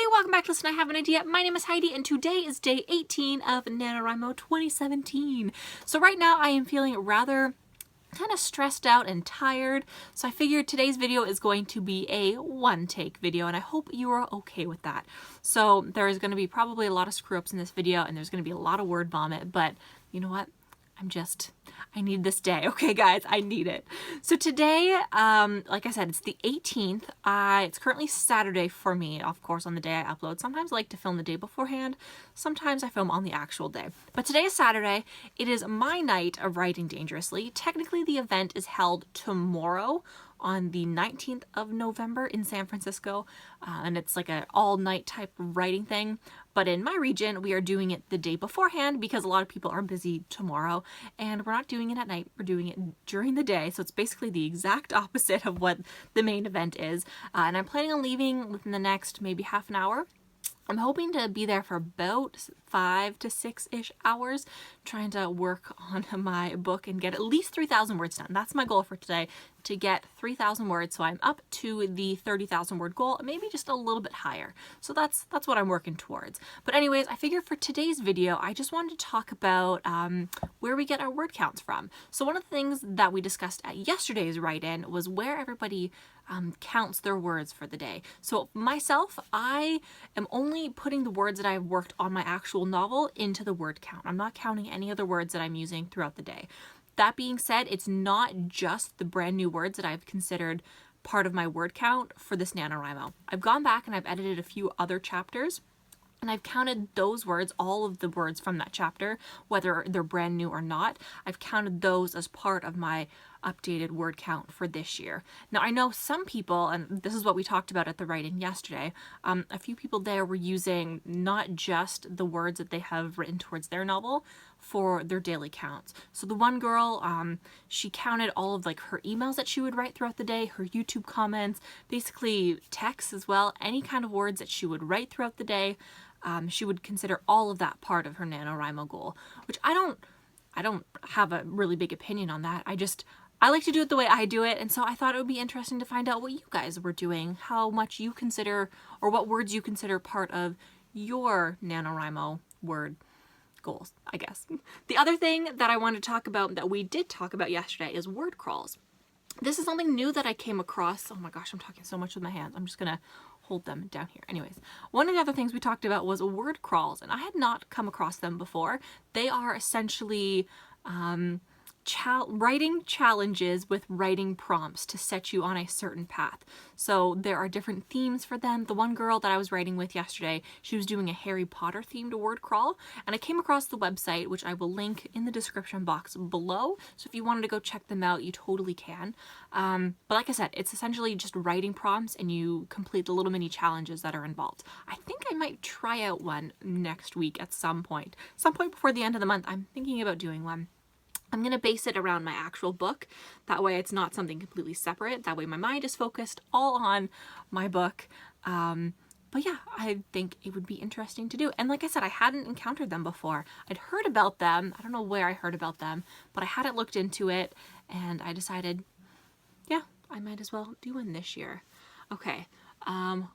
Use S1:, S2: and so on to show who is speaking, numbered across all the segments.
S1: everybody, welcome back to Listen, I Have an Idea. My name is Heidi and today is day 18 of NaNoWriMo 2017. So right now I am feeling rather kind of stressed out and tired, so I figured today's video is going to be a one-take video and I hope you are okay with that. So there is going to be probably a lot of screw-ups in this video and there's going to be a lot of word vomit, but you know what? I need this day. Okay, guys, I need it. So today, like I said, it's the 18th. It's currently Saturday for me, of course, on the day I upload. Sometimes I like to film the day beforehand. Sometimes I film on the actual day. But today is Saturday. It is my night of writing dangerously. Technically, the event is held tomorrow on the 19th of November in San Francisco, and it's like an all-night type of writing thing. But in my region, we are doing it the day beforehand because a lot of people are busy tomorrow, and we're not doing it at night, we're doing it during the day. So it's basically the exact opposite of what the main event is. And I'm planning on leaving within the next maybe half an hour. I'm hoping to be there for about 5 to 6-ish hours, trying to work on my book and get at least 3,000 words done. That's my goal for today, to get 3,000 words. So I'm up to the 30,000 word goal, maybe just a little bit higher. So that's what I'm working towards. But anyways, I figured for today's video, I just wanted to talk about where we get our word counts from. So one of the things that we discussed at yesterday's write-in was where everybody counts their words for the day. So myself, I am only putting the words that I've worked on my actual novel into the word count. I'm not counting any other words that I'm using throughout the day. That being said, it's not just the brand new words that I've considered part of my word count for this NaNoWriMo. I've gone back and I've edited a few other chapters, and I've counted those words, all of the words from that chapter, whether they're brand new or not. I've counted those as part of my updated word count for this year. Now, I know some people, and this is what we talked about at the write-in yesterday, a few people there were using not just the words that they have written towards their novel for their daily counts. So the one girl, she counted all of like her emails that she would write throughout the day, her YouTube comments, basically texts as well, any kind of words that she would write throughout the day. She would consider all of that part of her NaNoWriMo goal, which I don't have a really big opinion on that. I like to do it the way I do it, and so I thought it would be interesting to find out what you guys were doing, how much you consider, or what words you consider part of your NaNoWriMo word goals, I guess. The other thing that I wanted to talk about that we did talk about yesterday is word crawls. This is something new that I came across. Oh my gosh, I'm talking so much with my hands. I'm just gonna hold them down here. Anyways, one of the other things we talked about was word crawls, and I had not come across them before. They are essentially writing challenges with writing prompts to set you on a certain path. So there are different themes for them. The one girl that I was writing with yesterday, she was doing a Harry Potter themed word crawl, and I came across the website, which I will link in the description box below. So if you wanted to go check them out, you totally can. But like I said, it's essentially just writing prompts and you complete the little mini challenges that are involved. I think I might try out one next week at some point. Some point before the end of the month, I'm thinking about doing one. I'm going to base it around my actual book. That way it's not something completely separate. That way my mind is focused all on my book. But yeah, I think it would be interesting to do. And like I said, I hadn't encountered them before. I'd heard about them. I don't know where I heard about them, but I hadn't looked into it. And I decided, yeah, I might as well do one this year. Okay.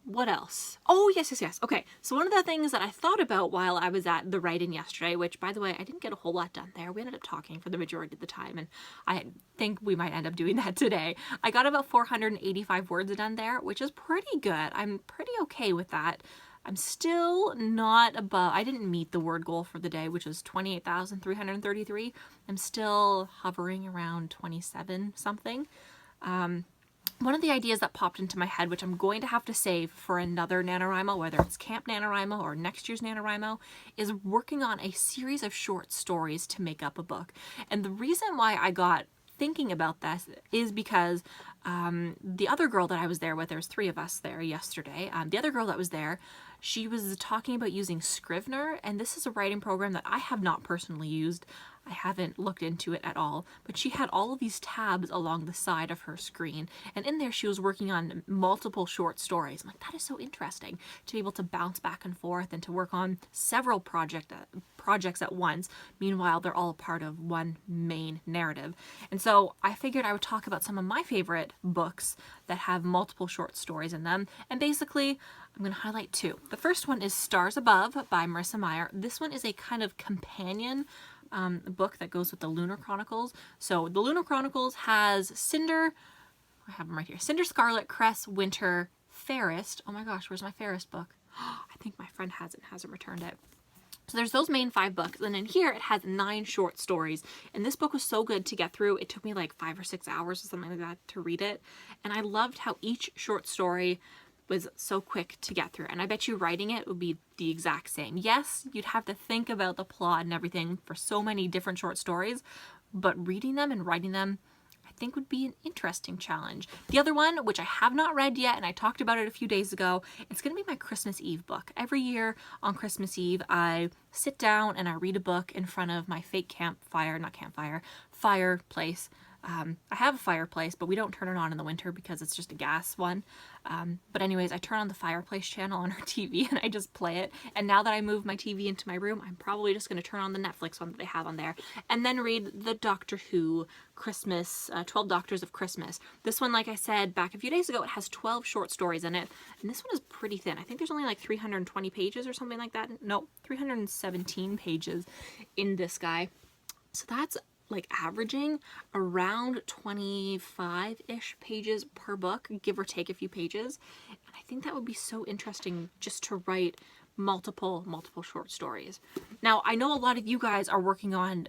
S1: What else? Oh, yes. Okay, so one of the things that I thought about while I was at the write-in yesterday, which, by the way, I didn't get a whole lot done there. We ended up talking for the majority of the time, and I think we might end up doing that today. I got about 485 words done there, which is pretty good. I'm pretty okay with that. I'm still not above, I didn't meet the word goal for the day, which was 28,333. I'm still hovering around 27 something. One of the ideas that popped into my head, which I'm going to have to save for another NaNoWriMo, whether it's Camp NaNoWriMo or next year's NaNoWriMo, is working on a series of short stories to make up a book. And the reason why I got thinking about this is because the other girl that I was there with, there was 3 of us there yesterday, the other girl that was there, she was talking about using Scrivener, and this is a writing program that I have not personally used. I haven't looked into it at all, but she had all of these tabs along the side of her screen, and in there she was working on multiple short stories. I'm like, that is so interesting to be able to bounce back and forth and to work on several projects at once. Meanwhile, they're all part of one main narrative. And so I figured I would talk about some of my favorite books that have multiple short stories in them, and basically I'm going to highlight two. The first one is Stars Above by Marissa Meyer. This one is a kind of companion book that goes with the Lunar Chronicles. So the Lunar Chronicles has Cinder, I have them right here, Cinder, Scarlet, Cress, Winter, Fairest. Oh my gosh, where's my Fairest book? I think my friend hasn't returned it. So there's those main 5 books, and in here it has 9 short stories. And this book was so good to get through. It took me like 5 or 6 hours or something like that to read it. And I loved how each short story was so quick to get through. And I bet you writing it would be the exact same. Yes, you'd have to think about the plot and everything for so many different short stories, but reading them and writing them, I think would be an interesting challenge. The other one, which I have not read yet, and I talked about it a few days ago, it's going to be my Christmas Eve book. Every year on Christmas Eve, I sit down and I read a book in front of my fake fireplace. I have a fireplace, but we don't turn it on in the winter because it's just a gas one. But anyways, I turn on the fireplace channel on our TV and I just play it. And now that I moved my TV into my room, I'm probably just going to turn on the Netflix one that they have on there and then read the Doctor Who Christmas, 12 Doctors of Christmas. This one, like I said back a few days ago, it has 12 short stories in it. And this one is pretty thin. I think there's only like 320 pages or something like that. No, 317 pages in this guy. So that's like averaging around 25-ish pages per book, give or take a few pages. And I think that would be so interesting just to write multiple short stories. Now, I know a lot of you guys are working on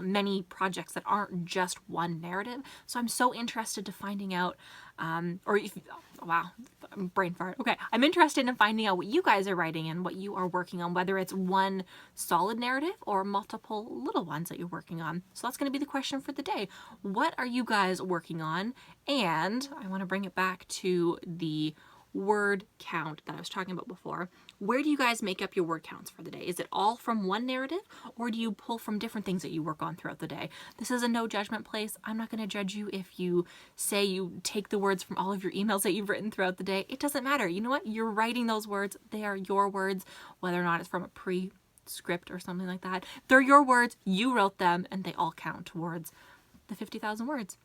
S1: many projects that aren't just one narrative, so I'm so interested to finding out, wow, brain fart. Okay, I'm interested in finding out what you guys are writing and what you are working on, whether it's one solid narrative or multiple little ones that you're working on. So that's going to be the question for the day. What are you guys working on? And I want to bring it back to the word count that I was talking about before. Where do you guys make up your word counts for the day? Is it all from one narrative, or do you pull from different things that you work on throughout the day? This is a no judgment place. I'm not going to judge you if you say you take the words from all of your emails that you've written throughout the day. It doesn't matter. You know what? You're writing those words. They are your words, whether or not it's from a pre-script or something like that. They're your words. You wrote them, and they all count towards the 50,000 words.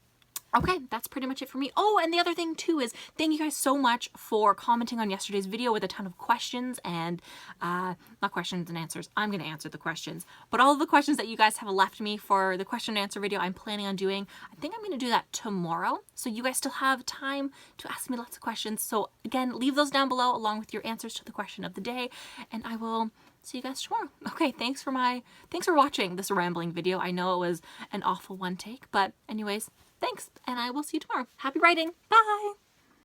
S1: Okay, that's pretty much it for me. Oh, and the other thing too is thank you guys so much for commenting on yesterday's video with a ton of questions and, not questions and answers. I'm going to answer the questions. But all of the questions that you guys have left me for the question and answer video I'm planning on doing, I think I'm going to do that tomorrow. So you guys still have time to ask me lots of questions. So again, leave those down below along with your answers to the question of the day, and I will see you guys tomorrow. Okay, thanks for watching this rambling video. I know it was an awful one take, but anyways, thanks, and I will see you tomorrow. Happy writing. Bye!